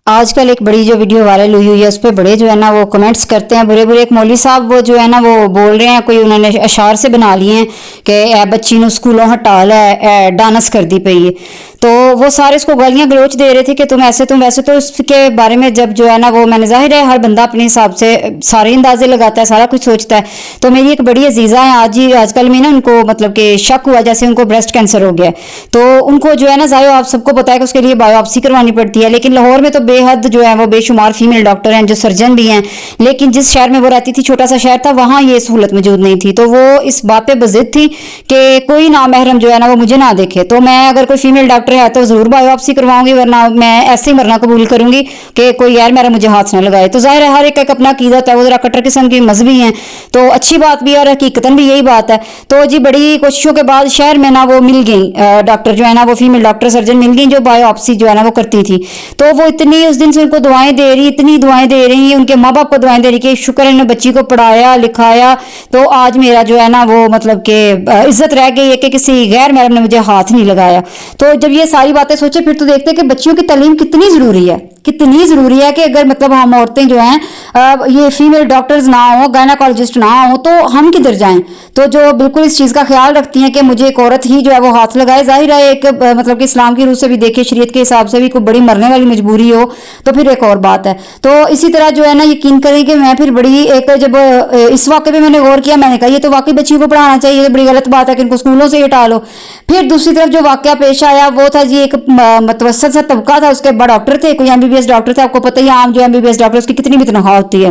آج کل ایک بڑی جو ویڈیو وائرل ہوئی ہوئی ہے اس پہ بڑے جو ہے نا وہ کمنٹس کرتے ہیں برے برے. ایک مولوی صاحب وہ جو ہے نا وہ بول رہے ہیں, کوئی انہوں نے اشعار سے بنا لیے ہیں کہ اے بچی نو سکولوں ہٹا لے, ڈانس کر دی پئی ہے. تو وہ سارے اس کو گالیاں گلوچ دے رہے تھے کہ تم ایسے تم ویسے. تو اس کے بارے میں جب جو ہے نا وہ میں نے ظاہر ہے ہر بندہ اپنے حساب سے سارے اندازے لگاتا ہے, سارا کچھ سوچتا ہے. تو میری ایک بڑی عزیزہ ہیں آج کل میں نا ان کو مطلب کہ شک ہوا جیسے ان کو بریسٹ کینسر ہو گیا ہے. تو ان کو جو ہے نا ظاہر آپ سب کو پتا ہے کہ اس کے لیے بایوپسی کروانی پڑتی ہے. لیکن لاہور میں تو بے حد جو ہے وہ بے شمار فیمیل ڈاکٹر ہیں جو سرجن بھی ہیں, لیکن جس شہر میں وہ رہتی تھی چھوٹا سا شہر تھا وہاں یہ سہولت موجود نہیں تھی. تو وہ اس بات پہ بضد تھی کہ کوئی نامحرم جو ہے نا وہ مجھے نہ دیکھے. تو میں اگر کوئی فیمیل ڈاکٹر ہے تو ضرور بایوپسی کرواؤں گی, ورنہ میں ایسے ہی مرنا قبول کروں گی کہ کوئی غیر محرم مجھے ہاتھ نہ لگائے. تو ظاہر ہے ہر ایک اپنا عقیدہ ہوتا ہے, وہ ذرا کٹر قسم کی مذہبی ہیں تو اچھی بات بھی ہے اور حقیقتاً بھی یہی بات ہے. تو جی بڑی کوششوں کے بعد شہر میں نا وہ مل گئی ڈاکٹر جو ہے نا وہ فیمیل ڈاکٹر سرجن مل گئی جو بایوپسی جو ہے نا وہ کرتی تھی. تو وہ اتنی اس دن سے ان کو دعائیں دے رہی, اتنی دعائیں دے رہی ہیں, ان کے ماں باپ کو دعائیں دے رہی کہ شکر ہے انہوں نے بچی کو پڑھایا لکھایا تو آج میرا جو ہے نا وہ مطلب کہ عزت رہ گئی ہے کہ کسی غیر محرم نے مجھے ہاتھ نہیں لگایا. تو جب یہ ساری باتیں سوچے پھر تو دیکھتے کہ بچیوں کی تعلیم کتنی ضروری ہے, کتنی ضروری ہے کہ اگر مطلب ہم عورتیں جو ہیں یہ فیمیل ڈاکٹرز نہ ہوں, گائناکالوجسٹ نہ ہوں تو ہم کدھر جائیں. تو جو بالکل اس چیز کا خیال رکھتی ہیں کہ مجھے ایک عورت ہی جو ہے وہ ہاتھ لگائے, ظاہر ہے ایک مطلب کہ اسلام کی روح سے بھی دیکھے, شریعت کے حساب سے بھی کوئی بڑی مرنے والی مجبوری ہو تو پھر ایک اور بات ہے. تو اسی طرح جو ہے نا یقین کریں کہ میں پھر بڑی ایک جب اس واقعے پہ میں نے غور کیا, میں نے کہا یہ تو واقعی بچیوں کو پڑھانا چاہیے, یہ بڑی غلط بات ہے کہ ان کو اسکولوں سے ہٹا لو. پھر دوسری طرف جو واقعہ پیش آیا وہ تھا جی ایک متوسط سا طبقہ تھا, اس کے بعد ڈاکٹر تھے, کوئی MBBS ڈاکٹر تھے. آپ کو پتہ ہی عام جو MBBS ڈاکٹر اس کی کتنی بھی تنخواہ ہوتی ہے,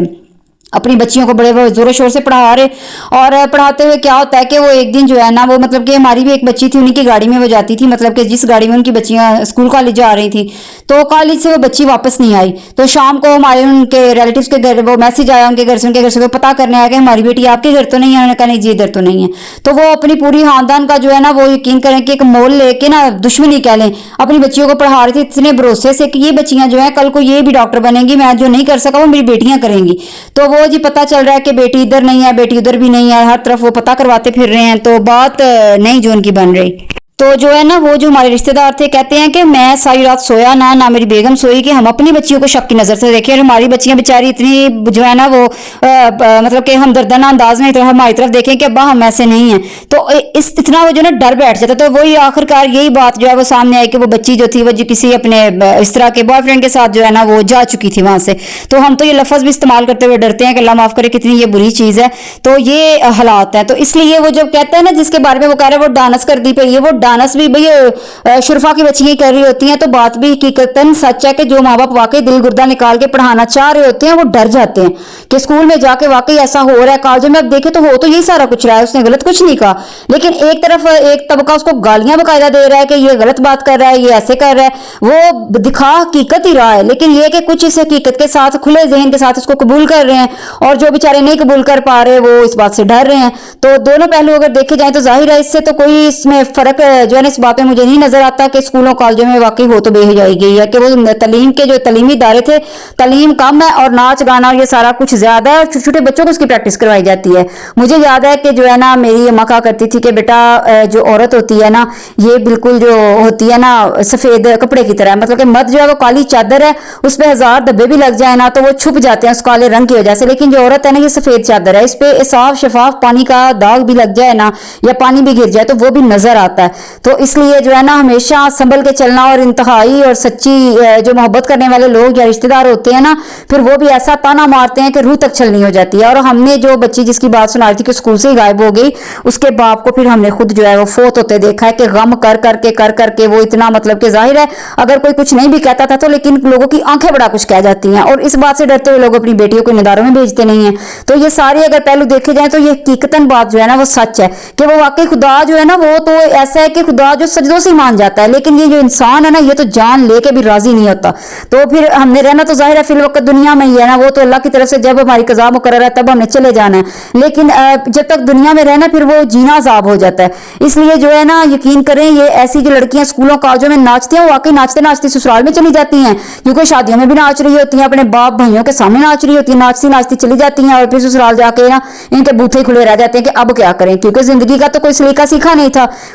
اپنی بچیوں کو بڑے زور و شور سے پڑھا رہے. اور پڑھاتے ہوئے کیا ہوتا ہے کہ وہ ایک دن جو ہے نا وہ مطلب کہ ہماری بھی ایک بچی تھی, انہیں کی گاڑی میں وہ جاتی تھی, مطلب کہ جس گاڑی میں ان کی بچیاں اسکول کالج جا رہی تھی. تو کالج سے وہ بچی واپس نہیں آئی. تو شام کو ہمارے ان کے ریلیٹیوز کے گھر وہ میسج آیا ان کے گھر سے وہ پتہ کرنے آیا کہ ہماری بیٹی آپ کے گھر تو نہیں ہے. انہوں نے کہا نہیں جی ادھر تو نہیں ہے. تو وہ اپنی پوری خاندان کا جو ہے نا وہ یقین کریں کہ ایک مول لے کے نا دشمنی کہہ لیں اپنی بچیوں کو پڑھا رہی تھی اتنے بھروسے سے کہ یہ بچیاں جو ہیں کل کو یہ بھی ڈاکٹر بنیں گی, میں جو نہیں کر سکا وہ میری بیٹیاں کریں گی. تو وہ جی پتہ چل رہا ہے کہ بیٹی ادھر نہیں ہے, بیٹی ادھر بھی نہیں ہے, ہر طرف وہ پتہ کرواتے پھر رہے ہیں. تو بات نہیں جو ان کی بن رہی. تو جو ہے نا وہ جو ہمارے رشتہ دار تھے کہتے ہیں کہ میں ساری رات سویا نہ میری بیگم سوئی کہ ہم اپنی بچیوں کو شک کی نظر سے دیکھیں, اور ہماری بچیاں بیچاری اتنی جو ہے نا وہ مطلب کہ ہمدردانہ انداز میں ہماری طرف دیکھیں کہ ابا ہم ایسے نہیں ہیں. تو اس اتنا وہ جو نا ڈر بیٹھ جاتا. تو وہی آخرکار یہی بات جو ہے وہ سامنے آئی کہ وہ بچی جو تھی وہ کسی اپنے اس طرح کے بوائے فرینڈ کے ساتھ جو ہے نا وہ جا چکی تھی وہاں سے. تو ہم تو یہ لفظ بھی استعمال کرتے ہوئے ڈرتے ہیں کہ اللہ معاف کرے کتنی یہ بری چیز ہے. تو یہ حالات ہیں. تو اس لیے وہ جب کہتا ہے نا جس کے بارے میں وہ کہہ رہے ہیں وہ ڈانس کر دی پئی ہے, وہ ڈانس بھی بھئی شرفا کی بچیاں کر رہی ہوتی ہیں. تو بات بھی حقیقتاً سچ ہے کہ جو ماں باپ واقعی دل گردہ نکال کے پڑھانا چاہ رہے ہوتے ہیں وہ ڈر جاتے ہیں کہ اسکول میں جا کے واقعی ایسا ہو رہا ہے. کالجوں میں اب دیکھیں تو ہو تو یہی سارا کچھ رہا ہے, اس نے غلط کچھ نہیں کہا, لیکن ایک طرف ایک طبقہ اس کو گالیاں باقاعدہ دے رہا ہے کہ یہ غلط بات کر رہا ہے, یہ ایسے کر رہا ہے. وہ دکھا حقیقت ہی رہا ہے, لیکن یہ کہ کچھ اس حقیقت کے ساتھ کھلے ذہن کے ساتھ اس کو قبول کر رہے ہیں, اور جو بیچارے نہیں قبول کر پا رہے وہ اس بات سے ڈر رہے ہیں. تو دونوں پہلو اگر دیکھے جائیں تو ظاہر ہے اس سے تو کوئی اس میں فرق جو ہے نا اس بات میں مجھے نہیں نظر آتا کہ اسکولوں کالجوں میں واقعی ہو تو بے حیائی گئی ہے کہ وہ تعلیم کے جو تعلیمی ادارے تھے تعلیم کم ہے اور ناچ گانا یہ سارا کچھ زیادہ ہے, اور چھوٹے چھوٹے بچوں کو اس کی پریکٹس کروائی جاتی ہے. مجھے یاد ہے کہ جو ہے نا میری اماں کہا کرتی تھی کہ بیٹا جو عورت ہوتی ہے نا یہ بالکل جو ہوتی ہے نا سفید کپڑے کی طرح, مطلب کہ مرد جو ہے وہ کالی چادر ہے, اس پہ 1000 دھبے بھی لگ جائے نا تو وہ چھپ جاتے ہیں اس کالے رنگ کی وجہ سے, لیکن جو عورت ہے نا یہ سفید چادر ہے, اس پہ صاف شفاف پانی کا داغ بھی لگ جائے نا یا پانی بھی گر جائے تو وہ بھی نظر آتا ہے. تو اس لیے جو ہے نا ہمیشہ سنبھل کے چلنا, اور انتہائی اور سچی جو محبت کرنے والے لوگ یا رشتہ دار ہوتے ہیں نا پھر وہ بھی ایسا تانا مارتے ہیں کہ روح تک چھلنی ہو جاتی ہے. اور ہم نے جو بچی جس کی بات سنا رہی تھی کہ اسکول سے ہی غائب ہو گئی, اس کے باپ کو پھر ہم نے خود جو ہے وہ فوت ہوتے دیکھا ہے کہ غم کر کر کے وہ اتنا مطلب کہ ظاہر ہے اگر کوئی کچھ نہیں بھی کہتا تھا تو لیکن لوگوں کی آنکھیں بڑا کچھ کہہ جاتی ہیں, اور اس بات سے ڈرتے ہوئے لوگ اپنی بیٹیوں کو نداروں میں بھیجتے نہیں ہیں. تو یہ سارے اگر پہلو دیکھے جائیں تو یہ حقیقتاً بات جو ہے نا وہ سچ ہے کہ وہ واقعی خدا جو ہے نا وہ تو ایسا ہے کہ خدا جو سجدوں سے مان جاتا ہے, لیکن یہ جو انسان ہے نا یہ تو جان لے کے بھی راضی نہیں ہوتا. تو پھر ہم نے رہنا تو ظاہر ہے فی الوقت دنیا میں ہی ہے نا, وہ تو اللہ کی طرف سے جب ہماری قضا مقرر ہے تب ہم نے چلے جانا ہے, لیکن جب تک دنیا میں رہنا پھر وہ جینا عذاب ہو جاتا ہے. اس لیے جو ہے نا یقین کریں یہ ایسی جو لڑکیاں اسکولوں کالجوں میں ناچتی ہیں وہ واقعی ناچتے ناچتے سسرال میں چلی جاتی ہیں, کیونکہ شادیوں میں بھی ناچ رہی ہوتی ہیں, اپنے باپ بھائیوں کے سامنے ناچ رہی ہوتی ہیں, ناچتی ناچتی چلی جاتی ہیں, اور پھر سسرال جا کے نا ان کے بوتھے کھلے رہ جاتے ہیں کہ اب کیا کریں, کیونکہ زندگی کا تو کوئی سلیقہ سیکھا نہیں تھا.